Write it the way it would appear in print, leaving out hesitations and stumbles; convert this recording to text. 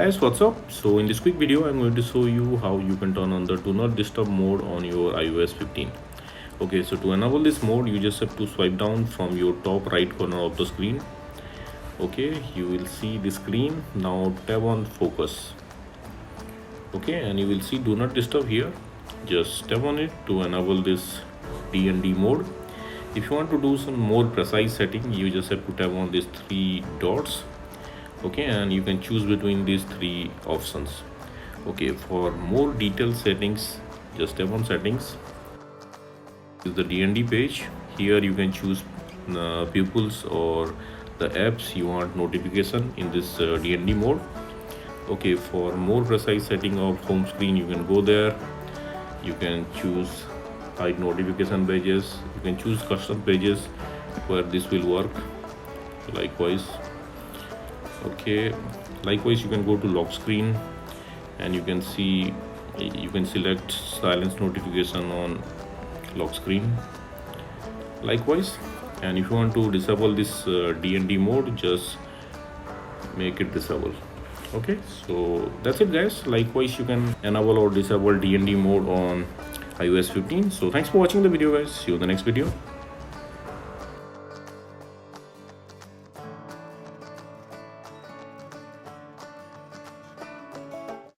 Guys, what's up? So in this quick video I'm going to show you how you can turn on the do not disturb mode on your iOS 15. Okay, so to enable this mode you just have to swipe down from your top right corner of the screen. Okay, you will see the screen. Now tap on focus. Okay, and you will see do not disturb here. Just tap on it to enable this D&D mode. If you want to do some more precise setting, you just have to tap on these three dots. Okay, and you can choose between these three options. Okay, for more detailed settings, just tap on settings. This is the D&D page. Here you can choose pupils or the apps you want notification in this D&D mode. Okay, for more precise setting of home screen, you can go there. You can choose hide notification pages. You can choose custom pages where this will work. Likewise, okay, likewise you can go to lock screen and you can see, you can select silence notification on lock screen. Likewise, and if you want to disable this D&D mode, just make it disable. Okay, so that's it guys. Likewise, you can enable or disable D&D mode on iOS 15. So thanks for watching the video guys. See you in the next video.